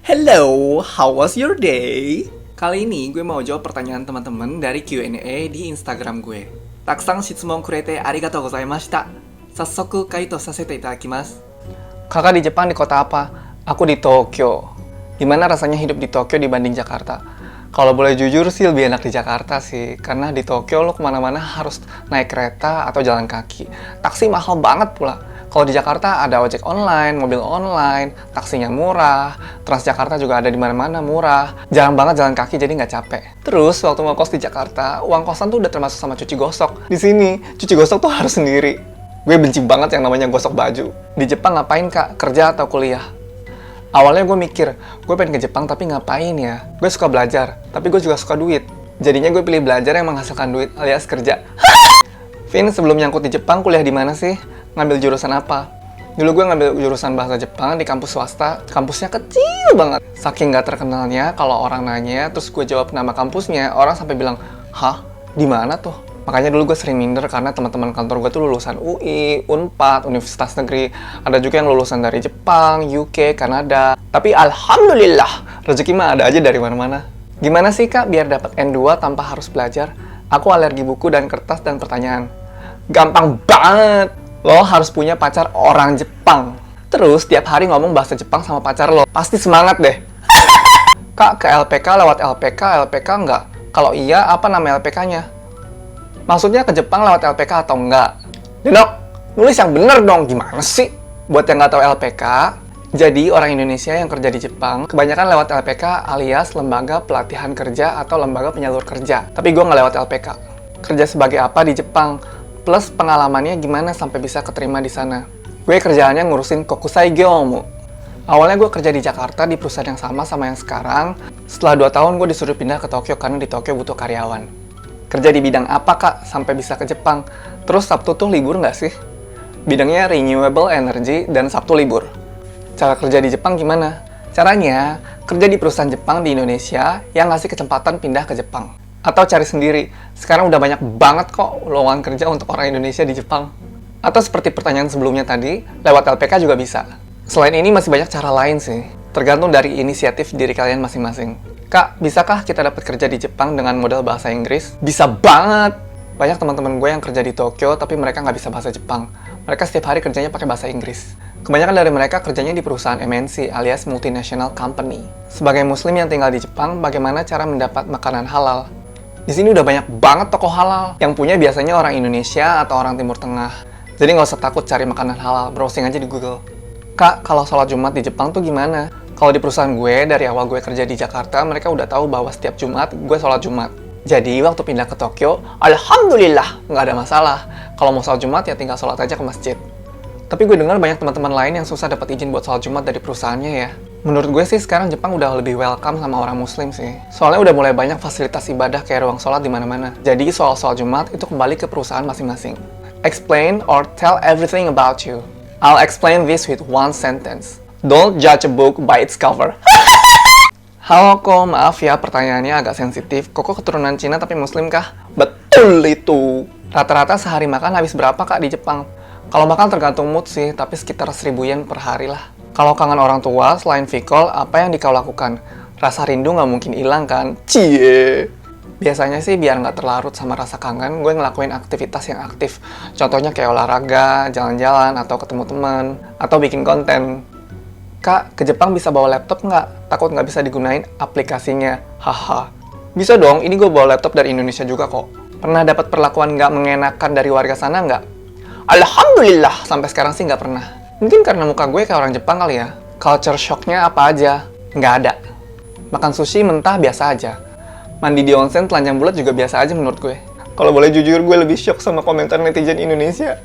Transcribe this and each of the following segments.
Hello, how was your day? Kali ini gue mau jawab pertanyaan teman-teman dari Q&A di Instagram gue. Takusang shitsumon kurete arigatou gozaimashita. Sassoku kaito sasete itadakimasu. Kakak di Jepang di kota apa? Aku di Tokyo. Gimana rasanya hidup di Tokyo dibanding Jakarta? Kalau boleh jujur sih lebih enak di Jakarta sih. Karena di Tokyo lo kemana-mana harus naik kereta atau jalan kaki. Taksi mahal banget pula. Kalau di Jakarta ada ojek online, mobil online, taksinya murah, Transjakarta juga ada di mana-mana murah, jarang banget jalan kaki jadi nggak capek. Terus waktu mau kos di Jakarta, uang kosan tuh udah termasuk sama cuci gosok. Di sini cuci gosok tuh harus sendiri. Gue benci banget yang namanya gosok baju. Di Jepang ngapain kak? Kerja atau kuliah? Awalnya gue mikir, gue pengen ke Jepang tapi ngapain ya? Gue suka belajar, tapi gue juga suka duit. Jadinya gue pilih belajar yang menghasilkan duit alias kerja. Vin, sebelum nyangkut di Jepang, kuliah di mana sih? Ngambil jurusan apa? Dulu gue ngambil jurusan bahasa Jepang di kampus swasta. Kampusnya kecil banget. Saking gak terkenalnya, kalau orang nanya, terus gue jawab nama kampusnya, orang sampai bilang, hah? Di mana tuh? Makanya dulu gue sering minder karena teman-teman kantor gue tuh lulusan UI, Unpad, Universitas Negeri. Ada juga yang lulusan dari Jepang, UK, Kanada. Tapi alhamdulillah, rezeki mah ada aja dari mana-mana. Gimana sih kak biar dapat N2 tanpa harus belajar? Aku alergi buku dan kertas dan pertanyaan. Gampang banget! Lo harus punya pacar orang Jepang. Terus tiap hari ngomong bahasa Jepang sama pacar lo. Pasti semangat deh. Kak, ke LPK lewat LPK enggak? Kalau iya, apa nama LPK-nya? Maksudnya ke Jepang lewat LPK atau enggak? Denok, nulis yang bener dong. Gimana sih? Buat yang nggak tahu LPK, jadi orang Indonesia yang kerja di Jepang, kebanyakan lewat LPK alias Lembaga Pelatihan Kerja atau Lembaga Penyalur Kerja. Tapi gue nggak lewat LPK. Kerja sebagai apa di Jepang? Plus pengalamannya gimana sampai bisa keterima di sana. Gue kerjaannya ngurusin kokusai gyomu. Awalnya gue kerja di Jakarta di perusahaan yang sama yang sekarang. Setelah 2 tahun gue disuruh pindah ke Tokyo karena di Tokyo butuh karyawan. Kerja di bidang apa kak sampai bisa ke Jepang? Terus Sabtu tuh libur nggak sih? Bidangnya renewable energy dan Sabtu libur. Cara kerja di Jepang gimana? Caranya, kerja di perusahaan Jepang di Indonesia yang ngasih kesempatan pindah ke Jepang. Atau cari sendiri. Sekarang udah banyak banget kok lowongan kerja untuk orang Indonesia di Jepang. Atau seperti pertanyaan sebelumnya tadi, lewat LPK juga bisa. Selain ini masih banyak cara lain sih. Tergantung dari inisiatif diri kalian masing-masing. Kak, bisakah kita dapat kerja di Jepang dengan modal bahasa Inggris? Bisa banget! Banyak teman-teman gue yang kerja di Tokyo, tapi mereka nggak bisa bahasa Jepang. Mereka setiap hari kerjanya pakai bahasa Inggris. Kebanyakan dari mereka kerjanya di perusahaan MNC alias Multinational Company. Sebagai muslim yang tinggal di Jepang, bagaimana cara mendapat makanan halal? Di sini udah banyak banget toko halal. Yang punya biasanya orang Indonesia atau orang Timur Tengah. Jadi nggak usah takut cari makanan halal, browsing aja di Google. Kak, kalau sholat Jumat di Jepang tuh gimana? Kalau di perusahaan gue, dari awal gue kerja di Jakarta, mereka udah tahu bahwa setiap Jumat gue sholat Jumat. Jadi waktu pindah ke Tokyo, alhamdulillah nggak ada masalah. Kalau mau sholat Jumat ya tinggal sholat aja ke masjid. Tapi gue dengar banyak teman-teman lain yang susah dapat izin buat sholat Jumat dari perusahaannya ya. Menurut gue sih sekarang Jepang udah lebih welcome sama orang muslim sih. Soalnya udah mulai banyak fasilitas ibadah kayak ruang sholat di mana-mana. Jadi soal sholat Jumat itu kembali ke perusahaan masing-masing. Explain or tell everything about you. I'll explain this with one sentence. Don't judge a book by its cover. Halo Koko, maaf ya pertanyaannya agak sensitif. Koko keturunan Cina tapi muslim kah? Betul itu. Rata-rata sehari makan habis berapa kak di Jepang? Kalau makan tergantung mood sih, tapi sekitar 1000 yen per hari lah. Kalau kangen orang tua, selain vikol, apa yang kau lakukan? Rasa rindu nggak mungkin hilang kan? Cie! Biasanya sih biar nggak terlarut sama rasa kangen, gue ngelakuin aktivitas yang aktif. Contohnya kayak olahraga, jalan-jalan, atau ketemu teman, atau bikin konten. Kak, ke Jepang bisa bawa laptop nggak? Takut nggak bisa digunain aplikasinya. Haha. Bisa dong, ini gue bawa laptop dari Indonesia juga kok. Pernah dapat perlakuan nggak mengenakan dari warga sana nggak? Alhamdulillah, sampai sekarang sih nggak pernah. Mungkin karena muka gue kayak orang Jepang kali ya. Culture shock-nya apa aja? Nggak ada. Makan sushi mentah biasa aja. Mandi di onsen telanjang bulat juga biasa aja menurut gue. Kalau boleh jujur, gue lebih shock sama komentar netizen Indonesia.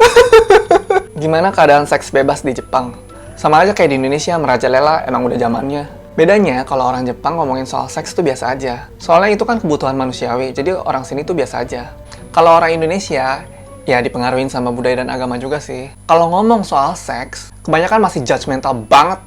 Gimana keadaan seks bebas di Jepang? Sama aja kayak di Indonesia, merajalela emang udah zamannya. Bedanya, kalau orang Jepang ngomongin soal seks tuh biasa aja. Soalnya itu kan kebutuhan manusiawi, jadi orang sini tuh biasa aja. Kalau orang Indonesia, ya dipengaruhin sama budaya dan agama juga sih. Kalau ngomong soal seks, kebanyakan masih judgmental banget.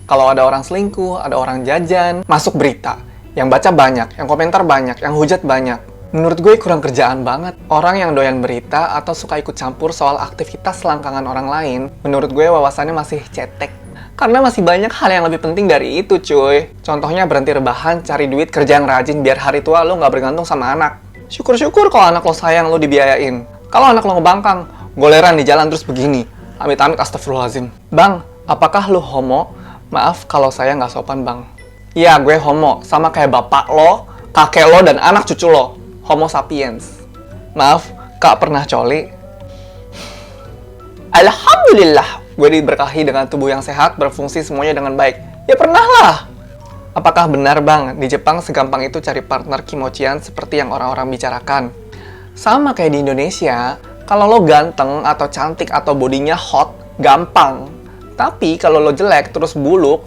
Kalau ada orang selingkuh, ada orang jajan, masuk berita. Yang baca banyak, yang komentar banyak, yang hujat banyak. Menurut gue kurang kerjaan banget. Orang yang doyan berita atau suka ikut campur soal aktivitas selangkangan orang lain, menurut gue wawasannya masih cetek. Karena masih banyak hal yang lebih penting dari itu, cuy. Contohnya berhenti rebahan, cari duit, kerja yang rajin, biar hari tua lo nggak bergantung sama anak. Syukur-syukur kalau anak lo sayang, lo dibiayain. Kalau anak lo ngebangkang, goleran di jalan terus begini. Amit-amit astagfirullahaladzim. Bang, apakah lo homo? Maaf kalau saya nggak sopan, bang. Iya, gue homo. Sama kayak bapak lo, kakek lo, dan anak cucu lo. Homo sapiens. Maaf, kak pernah coli? Alhamdulillah, gue diberkahi dengan tubuh yang sehat, berfungsi semuanya dengan baik. Ya pernah lah. Apakah benar bang, di Jepang segampang itu cari partner kimochian seperti yang orang-orang bicarakan? Sama kayak di Indonesia, kalau lo ganteng atau cantik atau bodinya hot, gampang. Tapi kalau lo jelek terus buluk,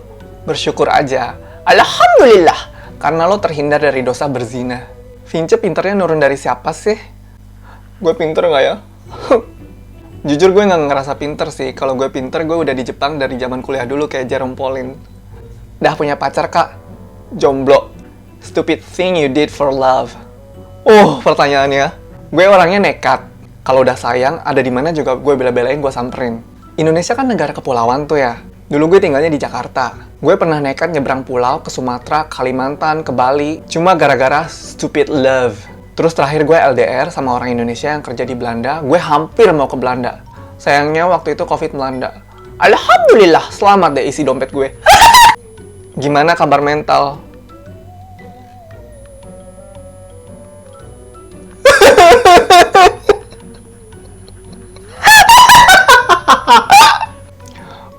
bersyukur aja. Alhamdulillah, karena lo terhindar dari dosa berzina. Vince pinternya nurun dari siapa sih? Gue pinter nggak ya? Jujur gue nggak ngerasa pinter sih. Kalau gue pinter, gue udah di Jepang dari zaman kuliah dulu kayak Jerome Pauline. Dah punya pacar, Kak? Jomblo. Stupid thing you did for love. Pertanyaannya. Gue orangnya nekat. Kalau udah sayang, ada di mana juga gue bela-belain gue samperin. Indonesia kan negara kepulauan tuh ya. Dulu gue tinggalnya di Jakarta. Gue pernah nekat nyebrang pulau ke Sumatera, Kalimantan, ke Bali. Cuma gara-gara stupid love. Terus terakhir gue LDR sama orang Indonesia yang kerja di Belanda, gue hampir mau ke Belanda. Sayangnya waktu itu COVID melanda. Alhamdulillah, selamat deh isi dompet gue. Gimana kabar mental?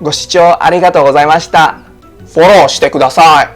Goshichou arigatou gozaimashita. Follow してください.